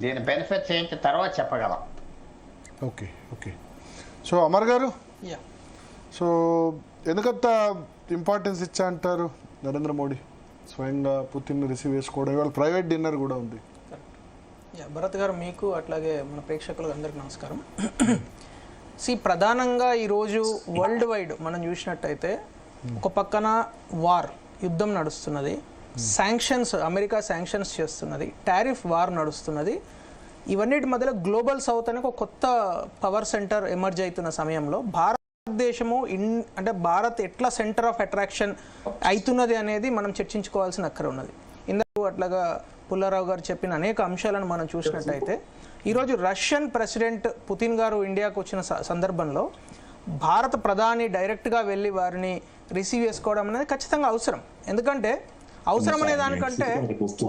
దీని బెనిఫిట్స్ ఏంటి తర్వాత చెప్పగలం. Okay okay. సో అమర్ గారు, సో ఎందుకంత ఇంపార్టెన్స్ ఇచ్చా అంటారు నరేంద్ర మోడీ స్వయంగా పుతిన్ రిసీవ్ చేసుకోవడం? ఇవాళ ప్రైవేట్ డిన్నర్ కూడా ఉంది. భరత్ గారు, మీకు అట్లాగే మన ప్రేక్షకులకు అందరికీ నమస్కారం. ప్రధానంగా ఈరోజు వరల్డ్ వైడ్ మనం చూసినట్టయితే ఒక పక్కన యుద్ధం నడుస్తున్నది, శాంక్షన్స్, అమెరికా శాంక్షన్స్ చేస్తున్నది, టారిఫ్ వార్ నడుస్తున్నది. ఇవన్నిటి మధ్యలో గ్లోబల్ సౌత్ అనే ఒక కొత్త పవర్ సెంటర్ ఎమర్జ్ అవుతున్న సమయంలో భారతదేశము అంటే భారత్ ఎట్లా సెంటర్ ఆఫ్ అట్రాక్షన్ అవుతున్నది అనేది మనం చర్చించుకోవాల్సిన అక్కర ఉన్నది. ఇందులో అట్లాగా పుల్లారావు గారు చెప్పిన అనేక అంశాలను మనం చూసినట్టయితే ఈరోజు రష్యన్ ప్రెసిడెంట్ పుతిన్ గారు ఇండియాకు వచ్చిన సందర్భంలో భారత ప్రధాని డైరెక్ట్గా వెళ్ళి వారిని రిసీవ్ చేసుకోవడం అనేది ఖచ్చితంగా అవసరం. ఎందుకంటే అవసరం అనే దానికంటే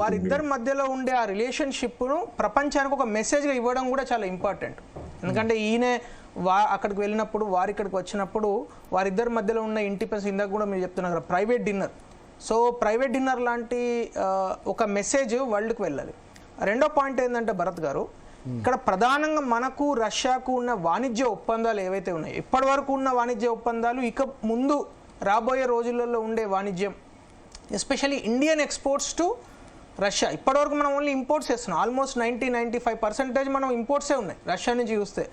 వారిద్దరి మధ్యలో ఉండే ఆ రిలేషన్షిప్ను ప్రపంచానికి ఒక మెసేజ్గా ఇవ్వడం కూడా చాలా ఇంపార్టెంట్. ఎందుకంటే ఈయనే అక్కడికి వెళ్ళినప్పుడు, వారి ఇక్కడికి వచ్చినప్పుడు వారిద్దరి మధ్యలో ఉన్న ఇంటిపెన్స్, ఇందాక కూడా మీరు చెప్తున్నారు కదా private dinner. So private dinner లాంటి ఒక మెసేజ్ వరల్డ్కి వెళ్ళాలి. రెండో పాయింట్ ఏంటంటే భరత్ గారు, ఇక్కడ ప్రధానంగా మనకు రష్యాకు ఉన్న వాణిజ్య ఒప్పందాలు ఏవైతే ఉన్నాయో, ఇప్పటి వరకు ఉన్న వాణిజ్య ఒప్పందాలు, ఇక ముందు రాబోయే రోజులలో ఉండే వాణిజ్యం, especially Indian exports to Russia. ఇప్పటివరకు మనం ఓన్లీ ఇంపోర్ట్స్ చేస్తున్నాం. ఆల్మోస్ట్ 90-95% మనం ఇంపోర్ట్సే ఉన్నాయి రష్యా నుంచి చూస్తే.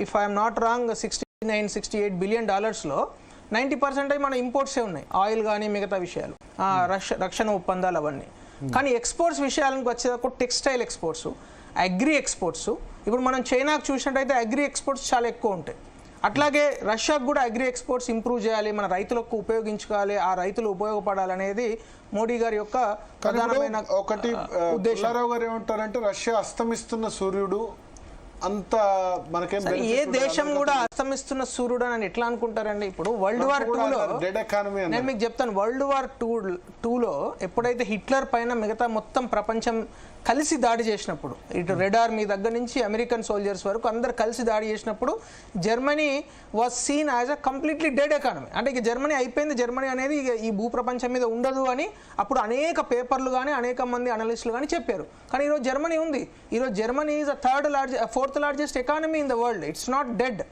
If I'm not wrong, $69-68 billion 90% మనం ఇంపోర్ట్సే ఉన్నాయి, ఆయిల్ కానీ మిగతా విషయాలు, రక్షణ ఒప్పందాలు అవన్నీ. కానీ ఎక్స్పోర్ట్స్ విషయాలకు వచ్చేటప్పుడు టెక్స్టైల్ ఎక్స్పోర్ట్స్, అగ్రి ఎక్స్పోర్ట్స్, ఇప్పుడు మనం చైనాకు చూసినట్టయితే అగ్రి ఎక్స్పోర్ట్స్ చాలా ఎక్కువ ఉంటాయి. అట్లాగే రష్యాకు కూడా అగ్రి ఎక్స్పోర్ట్స్ ఇంప్రూవ్ చేయాలి, మన రైతులకు ఉపయోగించుకోవాలి, ఆ రైతులు ఉపయోగపడాలనేది మోడీ గారి యొక్క ప్రధానమైన ఒకటి. పుల్లారావు గారు ఏమంటారంటే రష్యా అస్తమిస్తున్న సూర్యుడు అంత మనకేం, ఏ దేశం కూడా అస్తమిస్తున్న సూర్యుడు అని ఎట్లా అనుకుంటారండి? ఇప్పుడు వరల్డ్ వార్ 2లో నేను మీకు చెప్తాను, వరల్డ్ వార్ 2లో ఎప్పుడైతే హిట్లర్ పైన మిగతా మొత్తం ప్రపంచం కలిసి దాడి చేసినప్పుడు, ఇటు రెడ్ ఆర్మీ దగ్గర నుంచి అమెరికన్ సోల్జర్స్ వరకు అందరు కలిసి దాడి చేసినప్పుడు Germany was scene as a completely dead economy. అంటే ఇక జర్మనీ అయిపోయింది, జర్మనీ అనేది ఇక ఈ భూప్రపంచం మీద ఉండదు అని అప్పుడు అనేక పేపర్లు కానీ అనేక మంది అనలిస్టులు కానీ చెప్పారు. కానీ ఈరోజు జర్మనీ ఉంది. ఈరోజు Germany is fourth largest economy in the world. It's not dead,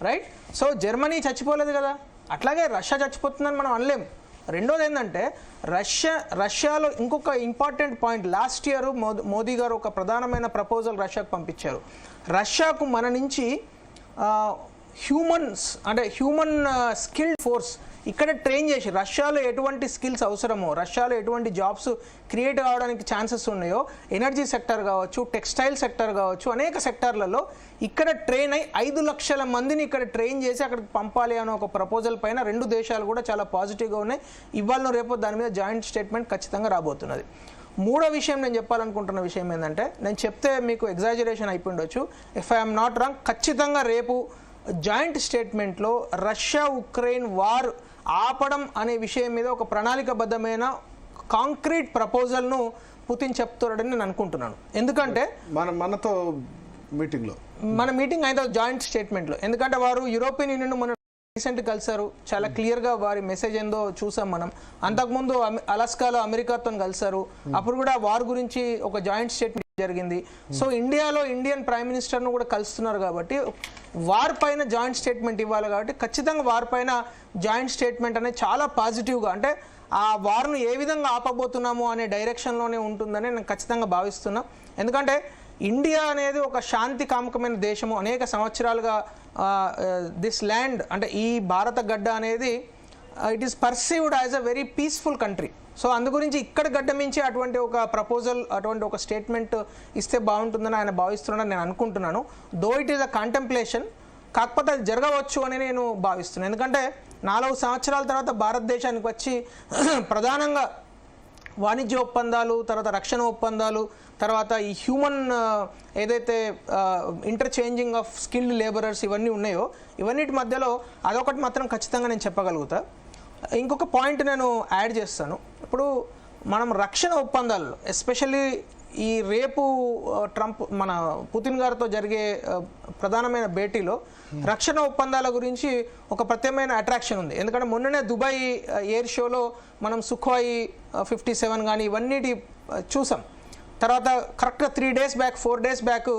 right? So Germany చచ్చిపోలేదు కదా, అట్లాగే రష్యా చచ్చిపోతుందని మనం అనలేము. రెండోది ఏంటంటే రష్యాలో ఇంకొక important point, last year Modi గారు ఒక ప్రధానమైన ప్రపోజల్ రష్యాకు పంపించారు. రష్యాకు మన నుంచి హ్యూమన్ స్కిల్డ్ ఫోర్స్ ఇక్కడ ట్రైన్ చేసి, రష్యాలో ఎటువంటి స్కిల్స్ అవసరమో, రష్యాలో ఎటువంటి జాబ్స్ క్రియేట్ కావడానికి ఛాన్సెస్ ఉన్నాయో, ఎనర్జీ సెక్టర్ కావచ్చు, టెక్స్టైల్ సెక్టర్ కావచ్చు, అనేక సెక్టార్లలో ఇక్కడ ట్రైన్ అయ్యి 5 లక్షల మందిని ఇక్కడ ట్రైన్ చేసి అక్కడికి పంపాలి అనే ఒక ప్రపోజల్ పైన రెండు దేశాలు కూడా చాలా పాజిటివ్గా ఉన్నాయి. ఇవాళ రేపు దాని మీద జాయింట్ స్టేట్మెంట్ ఖచ్చితంగా రాబోతున్నది. మూడో విషయం నేను చెప్పాలనుకుంటున్న విషయం ఏంటంటే, నేను చెప్తే మీకు ఎగ్జాజరేషన్ అయిపోయిండొచ్చు, ఇఫ్ ఐఎమ్ నాట్ రాంగ్, ఖచ్చితంగా రేపు జాయింట్ స్టేట్మెంట్లో రష్యా ఉక్రెయిన్ వార్ ఆపడం అనే విషయం మీద ఒక ప్రణాళికబద్ధమైన కాంక్రీట్ ప్రపోజల్ను పుతిన్ చెప్తాడని నేను అనుకుంటున్నాను. ఎందుకంటే మనతో మన మీటింగ్ అయితే జాయింట్ స్టేట్మెంట్లో, ఎందుకంటే వారు యూరోపియన్ యూనియన్ మన రీసెంట్ కలిసారు, చాలా క్లియర్గా వారి మెసేజ్ ఏందో చూసాం మనం. అంతకుముందు అలాస్కాలో అమెరికాతో కలిసారు, అప్పుడు కూడా వార్ గురించి ఒక జాయింట్ స్టేట్మెంట్ జరిగింది. సో ఇండియాలో ఇండియన్ ప్రైమ్ మినిస్టర్ను కూడా కలుస్తున్నారు కాబట్టి వార్ పైన జాయింట్ స్టేట్మెంట్ ఇవ్వాలి. కాబట్టి ఖచ్చితంగా వార్ పైన జాయింట్ స్టేట్మెంట్ అనేది చాలా పాజిటివ్గా, అంటే ఆ వార్ను ఏ విధంగా ఆపబోతున్నాము అనే డైరెక్షన్లోనే ఉంటుందని నేను ఖచ్చితంగా భావిస్తున్నా. ఎందుకంటే ఇండియా అనేది ఒక శాంతి కాముకమైన దేశము. అనేక సంవత్సరాలుగా దిస్ ల్యాండ్, అంటే ఈ భారత గడ్డ అనేది it is perceived as a very peaceful country. So అందు గురించి ఇక్కడ గడ్డమించి అటువంటి ఒక ప్రపోజల్, అటువంటి ఒక స్టేట్మెంట్ ఇస్తే బాగుంటుందని ఆయన భావిస్తున్నాడని నేను అనుకుంటున్నాను. Though it is a contemplation, కాకపోతే అది జరగవచ్చు అని నేను భావిస్తున్నాను. ఎందుకంటే 4 సంవత్సరాల తర్వాత భారతదేశానికి వచ్చి ప్రధానంగా వాణిజ్య ఒప్పందాలు, తర్వాత రక్షణ ఒప్పందాలు, తర్వాత ఈ హ్యూమన్ ఏదైతే ఇంటర్చేంజింగ్ ఆఫ్ స్కిల్డ్ లేబరర్స్ ఇవన్నీ ఉన్నాయో, ఇవన్నిటి మధ్యలో అదొకటి మాత్రం ఖచ్చితంగా నేను చెప్పగలుగుతా. ఇంకొక పాయింట్ నేను యాడ్ చేస్తాను. ఇప్పుడు మనం రక్షణ ఒప్పందాల్లో, ఎస్పెషల్లీ ఈ రేపు ట్రంప్ మన పుతిన్ గారితో జరిగే ప్రధానమైన భేటీలో రక్షణ ఒప్పందాల గురించి ఒక ప్రత్యేకమైన అట్రాక్షన్ ఉంది. ఎందుకంటే మొన్ననే దుబాయ్ ఎయిర్ షోలో మనం సుఖోయ్ 57 కానీ ఇవన్నిటి చూసాం. తర్వాత కరెక్ట్గా 3 days బ్యాక్ 4 days బ్యాక్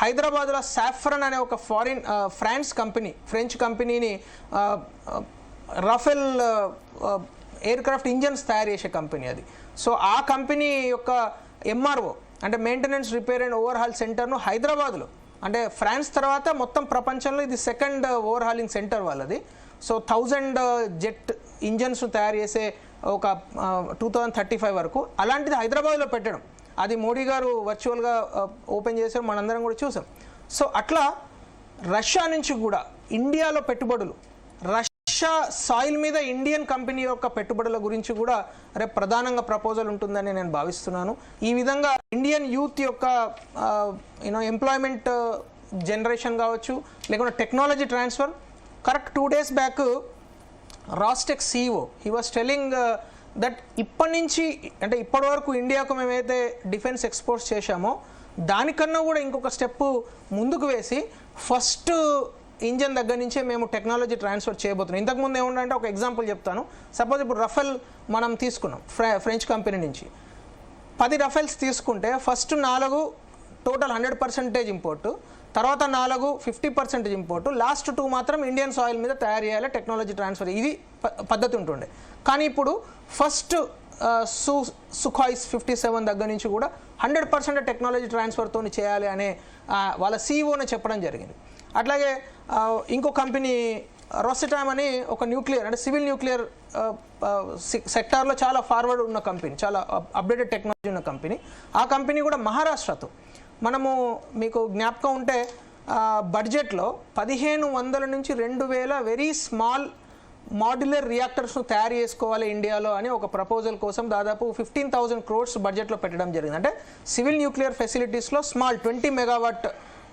హైదరాబాద్లో సాఫ్రన్ అనే ఒక ఫ్రెంచ్ కంపెనీని రఫెల్ ఎయిర్ క్రాఫ్ట్ ఇంజన్స్ తయారు చేసే కంపెనీ అది. సో ఆ కంపెనీ యొక్క ఎంఆర్ఓ అంటే మెయింటెనెన్స్ రిపేర్ అండ్ ఓవర్హాల్ సెంటర్ను హైదరాబాద్లో, అంటే ఫ్రాన్స్ తర్వాత మొత్తం ప్రపంచంలో ఇది 2nd ఓవర్హాలింగ్ సెంటర్ వాళ్ళది. సో 1000 జెట్ ఇంజన్స్ తయారు చేసే ఒక 2035 వరకు అలాంటిది హైదరాబాద్లో పెట్టడం, అది మోడీ గారు వర్చువల్గా ఓపెన్ చేశారు, మనందరం కూడా చూసాం. సో అట్లా రష్యా నుంచి కూడా ఇండియాలో పెట్టుబడులు, రష్యా సాయిల్ మీద ఇండియన్ కంపెనీ యొక్క పెట్టుబడుల గురించి కూడా రేపు ప్రధానంగా ప్రపోజల్ ఉంటుందని నేను భావిస్తున్నాను. ఈ విధంగా ఇండియన్ యూత్ యొక్క ఎంప్లాయ్మెంట్ జనరేషన్ కావచ్చు, లేకుంటే technology transfer. Correct 2 days back Rostec CEO he was telling that ఇప్పటి నుంచి అంటే ఇప్పటి వరకు ఇండియాకు మేమైతే డిఫెన్స్ ఎక్స్పోర్ట్స్ చేశామో దానికన్నా కూడా ఇంకొక స్టెప్ ముందుకు వేసి ఫస్ట్ ఇంజన్ దగ్గర నుంచే మేము టెక్నాలజీ ట్రాన్స్ఫర్ చేయబోతున్నాం. ఇంతకుముందు ఏముందంటే ఒక ఎగ్జాంపుల్ చెప్తాను. సపోజ్ ఇప్పుడు రఫెల్ మనం తీసుకున్నాం ఫ్రెంచ్ కంపెనీ నుంచి 10 రఫెల్స్ తీసుకుంటే ఫస్ట్ 4 టోటల్ 100% ఇంపోర్టు, తర్వాత 4 50% ఇంపోర్టు, లాస్ట్ 2 మాత్రం ఇండియన్ సాయిల్ మీద తయారు చేయాలి టెక్నాలజీ ట్రాన్స్ఫర్. ఇది పద్ధతి ఉంటుండే. కానీ ఇప్పుడు ఫస్ట్ సుఖాయిస్ 57 దగ్గర నుంచి కూడా 100% టెక్నాలజీ ట్రాన్స్ఫర్తో చేయాలి అనే వాళ్ళ CEOనే చెప్పడం జరిగింది. అట్లాగే ఇంకో కంపెనీ రొసటామ్ అని ఒక న్యూక్లియర్ అంటే సివిల్ న్యూక్లియర్ సెక్టార్లో చాలా ఫార్వర్డ్ ఉన్న కంపెనీ, చాలా అప్డేటెడ్ టెక్నాలజీ ఉన్న కంపెనీ. ఆ కంపెనీ కూడా మహారాష్ట్రతో మనము మీకు జ్ఞాపకం ఉంటే బడ్జెట్లో 1500 నుంచి 2000 వెరీ స్మాల్ మాడ్యులర్ రియాక్టర్స్ను తయారు చేసుకోవాలి ఇండియాలో అని ఒక ప్రపోజల్ కోసం దాదాపు 15,000 crores బడ్జెట్లో పెట్టడం జరిగింది. అంటే సివిల్ న్యూక్లియర్ ఫెసిలిటీస్లో small 20 megawatt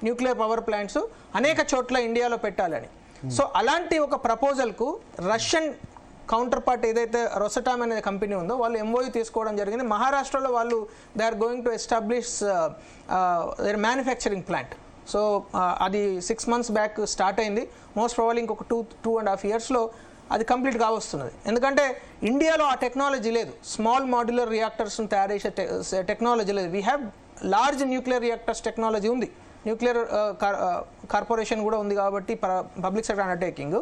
nuclear power plants అనేక చోట్ల ఇండియాలో పెట్టాలని. సో అలాంటి ఒక ప్రపోజల్కు రష్యన్ కౌంటర్ పార్ట్ ఏదైతే రొసటామ్ అనే కంపెనీ ఉందో వాళ్ళు MOU తీసుకోవడం జరిగింది. మహారాష్ట్రలో వాళ్ళు they are going to establish their manufacturing plant. So అది 6 months బ్యాక్ స్టార్ట్ అయింది. మోస్ట్ ప్రాబబ్లీ ఇంకొక 2.5 yearsలో అది కంప్లీట్ కావస్తున్నది. ఎందుకంటే ఇండియాలో ఆ టెక్నాలజీ లేదు, స్మాల్ మాడ్యులర్ రియాక్టర్స్ను తయారు చేసే టెక్నాలజీ లేదు. We have large nuclear reactors technology ఉంది, న్యూక్లియర్ కార్పొరేషన్ కూడా ఉంది కాబట్టి పబ్లిక్ సెక్టర్ అండర్టేకింగ్.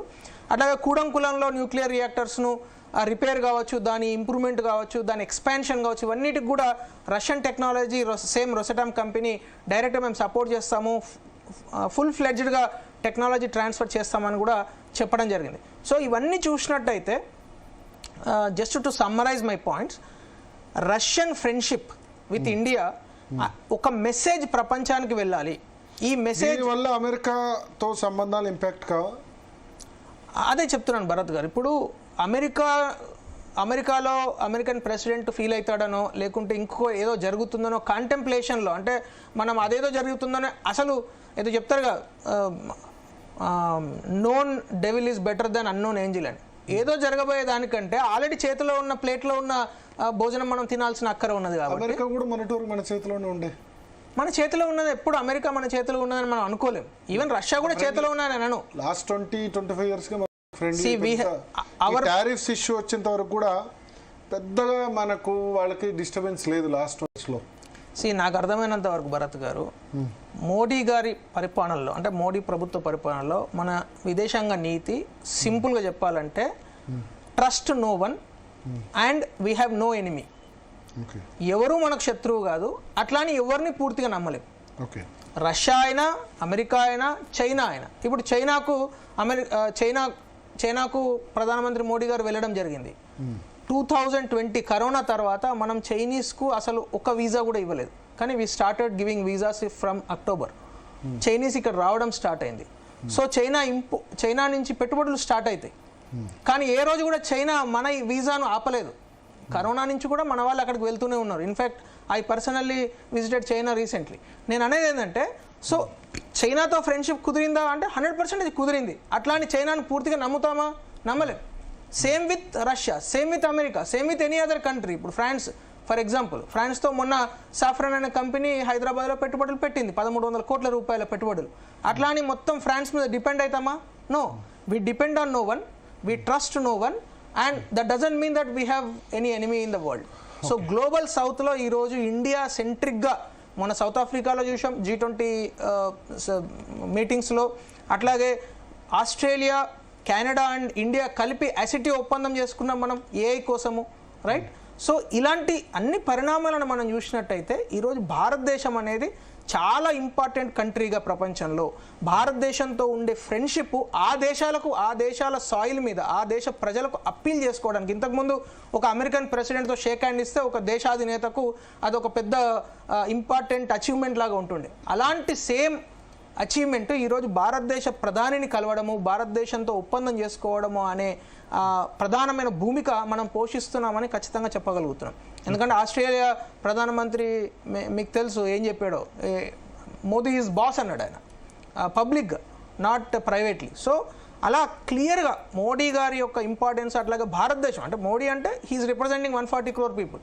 అట్లాగే కూడంకులంలో న్యూక్లియర్ రియాక్టర్స్ను రిపేర్ కావచ్చు, దాని ఇంప్రూవ్మెంట్ కావచ్చు, దాని ఎక్స్పాన్షన్ కావచ్చు, ఇవన్నిటికి కూడా రష్యన్ టెక్నాలజీ సేమ్ రొసటామ్ కంపెనీ డైరెక్ట్గా మేము సపోర్ట్ చేస్తాము, ఫుల్ ఫ్లెడ్జ్డ్గా టెక్నాలజీ ట్రాన్స్ఫర్ చేస్తామని కూడా చెప్పడం జరిగింది. సో ఇవన్నీ చూసినట్టయితే just to summarise my points, Russian friendship with India ఒక మెసేజ్ ప్రపంచానికి వెళ్ళాలి. ఈ మెసేజ్ వల్ల అమెరికాతో సంబంధాలు ఇంపాక్ట్ కావా? అదే చెప్తున్నాను భరత్ గారు. ఇప్పుడు అమెరికాలో అమెరికన్ ప్రెసిడెంట్ ఫీల్ అవుతాడనో లేకుంటే ఇంకో ఏదో జరుగుతుందనో కాంటెంప్లేషన్లో, అంటే మనం అదేదో జరుగుతుందనో అసలు ఏదో చెప్తారుగా known devil is better than unknown angel అని. ఏదో జరగబోయే దానికంటే ఆల్రెడీ చేతిలో ఉన్న ప్లేట్లో ఉన్న భోజనం మనం తినాల్సిన అక్కర ఉన్నది. కాబట్టి అమెరికా కూడా మన చేతిలోనే ఉండే, మన చేతిలో ఉన్నది ఎప్పుడు అమెరికా మన చేతిలో ఉన్నదని మనం అనుకోలేం. ఈవెన్ రష్యా కూడా చేతిలో ఉన్నదని నేను లాస్ట్ 20-25 yearsగా టారిఫ్స్ ఇష్యూ వచ్చేంత వరకు కూడా పెద్దగా మనకు వాళ్ళకి డిస్టర్బెన్స్ లేదు లాస్ట్ ఇయర్స్లో. నాకు అర్థమైనంత వరకు భరత్ గారు, మోడీ గారి పరిపాలనలో అంటే మోడీ ప్రభుత్వ పరిపాలనలో మన విదేశాంగ నీతి సింపుల్గా చెప్పాలంటే trust no one and we have no enemy. ఎవరు మనకు శత్రువు కాదు, అట్లాని ఎవరిని పూర్తిగా నమ్మలేం. రష్యా అయినా, అమెరికా అయినా, చైనా అయినా. ఇప్పుడు చైనాకు ప్రధానమంత్రి మోడీ గారు వెళ్ళడం జరిగింది. 2020 కరోనా తర్వాత మనం చైనీస్కు అసలు ఒక వీసా కూడా ఇవ్వలేదు, కానీ we started giving visas from October. Chinese ఇక్కడ రావడం స్టార్ట్ అయింది. సో చైనా నుంచి పెట్టుబడులు స్టార్ట్ అవుతాయి, కానీ ఏ రోజు కూడా చైనా మన వీసాను ఆపలేదు. కరోనా నుంచి కూడా మన వాళ్ళు అక్కడికి వెళ్తూనే ఉన్నారు. In fact I personally visited China recently. నేను అనేది ఏంటంటే, సో చైనాతో ఫ్రెండ్షిప్ కుదిరిందా అంటే 100% ఇది కుదిరింది. అట్లా అని చైనాను పూర్తిగా నమ్ముతామా? నమ్మలేం. Same with Russia, same with America, same with any other country. ఇప్పుడు ఫ్రాన్స్ ఫర్ ఎగ్జాంపుల్, ఫ్రాన్స్తో మొన్న సాఫ్రాన్ అనే కంపెనీ హైదరాబాద్లో పెట్టుబడులు పెట్టింది, 1300 కోట్ల రూపాయల పెట్టుబడులు. అట్లా అని మొత్తం ఫ్రాన్స్ మీద డిపెండ్ అవుతామా? No, we depend on no one, we trust no one, and that doesn't mean that we have any enemy in the world. So global సౌత్లో ఈరోజు ఇండియా సెంట్రిక్గా మన సౌత్ ఆఫ్రికాలో చూసాం G20 మీటింగ్స్లో, అట్లాగే ఆస్ట్రేలియా, కెనడా అండ్ ఇండియా కలిపి ICT ఒప్పందం చేసుకున్నాం మనం ఏఐ కోసము, రైట్? సో ఇలాంటి అన్ని పరిణామాలను మనం చూసినట్టయితే ఈరోజు భారతదేశం అనేది చాలా ఇంపార్టెంట్ కంట్రీగా ప్రపంచంలో భారతదేశంతో ఉండే ఫ్రెండ్షిప్ ఆ దేశాలకు, ఆ దేశాల సాయిల్ మీద, ఆ దేశ ప్రజలకు అప్పీల్ చేసుకోవడానికి, ఇంతకుముందు ఒక అమెరికన్ ప్రెసిడెంట్తో షేక్ హ్యాండ్ ఇస్తే ఒక దేశాధినేతకు అదొక పెద్ద ఇంపార్టెంట్ అచీవ్మెంట్ లాగా ఉంటుండే. అలాంటి సేమ్ అచీవ్మెంట్ ఈరోజు భారతదేశ ప్రధానిని కలవడము, భారతదేశంతో ఒప్పందం చేసుకోవడము అనే ప్రధానమైన భూమిక మనం పోషిస్తున్నామని ఖచ్చితంగా చెప్పగలుగుతున్నాం. ఎందుకంటే ఆస్ట్రేలియా ప్రధానమంత్రి మీకు తెలుసు ఏం చెప్పాడో, మోదీ ఈజ్ బాస్ అన్నాడు ఆయన పబ్లిక్గా, నాట్ ప్రైవేట్లీ. సో అలా క్లియర్గా మోడీ గారి యొక్క ఇంపార్టెన్స్, అట్లాగే భారతదేశం అంటే మోడీ అంటే హీఈస్ రిప్రజెంటింగ్ 140 crore పీపుల్.